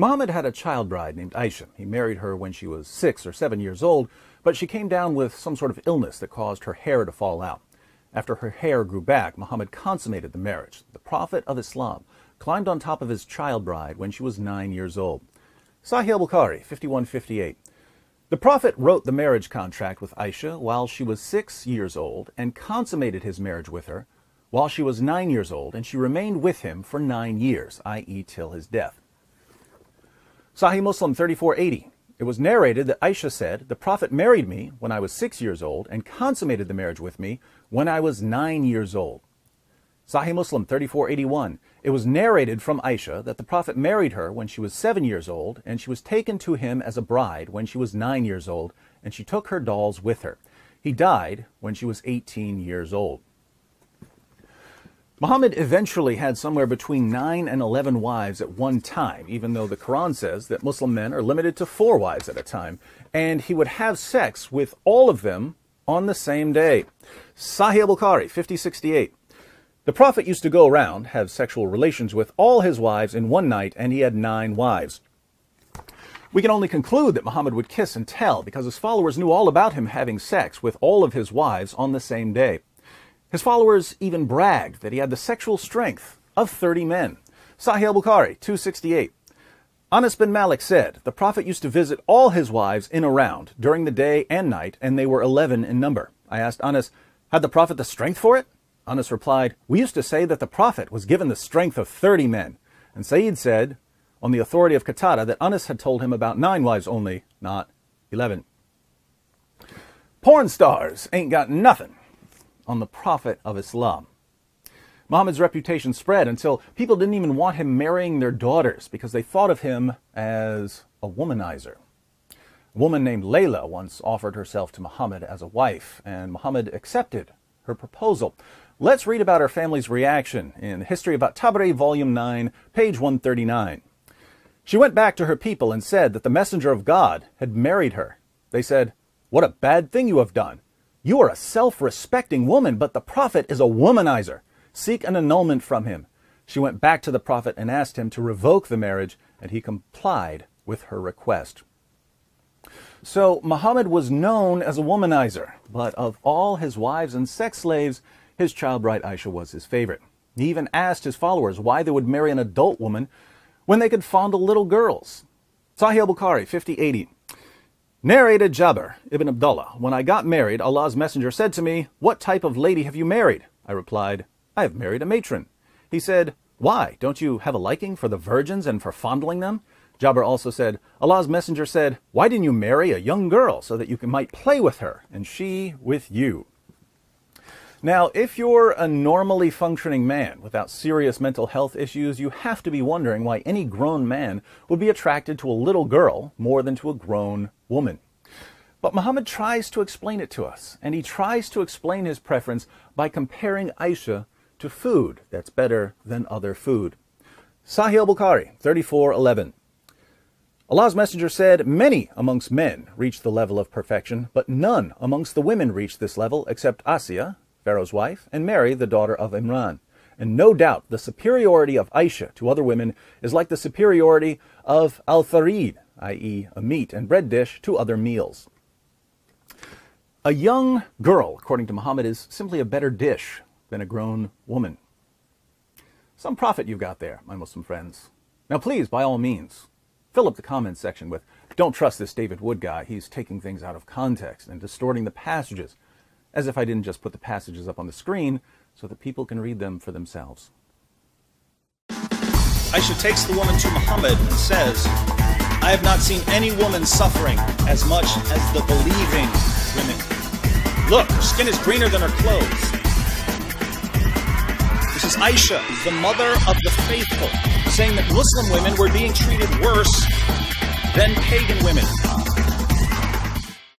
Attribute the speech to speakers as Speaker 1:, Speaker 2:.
Speaker 1: Muhammad had a child bride named Aisyah. He married her when she was 6 or 7 years old, but she came down with some sort of illness that caused her hair to fall out. After her hair grew back, Muhammad consummated the marriage. The Prophet of Islam climbed on top of his child bride when she was 9 years old. Sahih al-Bukhari, 5158. The Prophet wrote the marriage contract with Aisyah while she was 6 years old and consummated his marriage with her while she was 9 years old, and she remained with him for 9 years, i.e. till his death. Sahih Muslim 3480. It was narrated that Aisyah said, "The Prophet married me when I was 6 years old and consummated the marriage with me when I was 9 years old." Sahih Muslim 3481. It was narrated from Aisyah that the Prophet married her when she was 7 years old, and she was taken to him as a bride when she was 9 years old, and she took her dolls with her. He died when she was 18 years old. Muhammad eventually had somewhere between 9 and 11 wives at one time, even though the Quran says that Muslim men are limited to 4 wives at a time, and he would have sex with all of them on the same day. Sahih al-Bukhari, 5068. The Prophet used to go around, have sexual relations with all his wives in one night, and he had 9 wives. We can only conclude that Muhammad would kiss and tell, because his followers knew all about him having sex with all of his wives on the same day. His followers even bragged that he had the sexual strength of 30 men. Sahih al-Bukhari, 268. Anas bin Malik said, "The Prophet used to visit all his wives in a round during the day and night, and they were 11 in number." I asked Anas, "Had the Prophet the strength for it?" Anas replied, "We used to say that the Prophet was given the strength of 30 men. And Sayyid said, on the authority of Kepada, that Anas had told him about 9 wives only, not 11. Porn stars ain't got nothing on the Prophet of Islam. Muhammad's reputation spread until people didn't even want him marrying their daughters because they thought of him as a womanizer. A woman named Laila once offered herself to Muhammad as a wife, and Muhammad accepted her proposal. Let's read about her family's reaction in History of Tabari, Volume 9, page 139. She went back to her people and said that the messenger of God had married her. They said, "What a bad thing you have done. You are a self-respecting woman, but the Prophet is a womanizer. Seek an annulment from him." She went back to the Prophet and asked him to revoke the marriage, and he complied with her request. So Muhammad was known as a womanizer, but of all his wives and sex slaves, his child bride Aisyah was his favorite. He even asked his followers why they would marry an adult woman when they could fondle little girls. Sahih al-Bukhari, 5080. Narrated Jabir ibn Abdullah, "When I got married, Allah's messenger said to me, 'What type of lady have you married?' I replied, 'I have married a matron.' He said, 'Why? Don't you have a liking for the virgins and for fondling them?' Jabir also said, 'Allah's messenger said, 'Why didn't you marry a young girl so that you might play with her, and she with you?'" Now, if you're a normally functioning man without serious mental health issues, you have to be wondering why any grown man would be attracted to a little girl more than to a grown woman. But Muhammad tries to explain it to us, and he tries to explain his preference by comparing Aisyah to food that's better than other food. Sahih al-Bukhari, 3411. Allah's messenger said, "Many amongst men reach the level of perfection, but none amongst the women reach this level except Aisyah, Pharaoh's wife, and Mary, the daughter of Imran. And no doubt the superiority of Aisyah to other women is like the superiority of al-tharid, i.e. a meat and bread dish, to other meals." A young girl, according to Muhammad, is simply a better dish than a grown woman. Some profit you've got there, my Muslim friends. Now please, by all means, fill up the comments section with, "Don't trust this David Wood guy, he's taking things out of context and distorting the passages," as if I didn't just put the passages up on the screen so that people can read them for themselves.
Speaker 2: Aisyah takes the woman to Muhammad and says, "I have not seen any woman suffering as much as the believing women. Look, her skin is greener than her clothes." This is Aisyah, the mother of the faithful, saying that Muslim women were being treated worse than pagan women.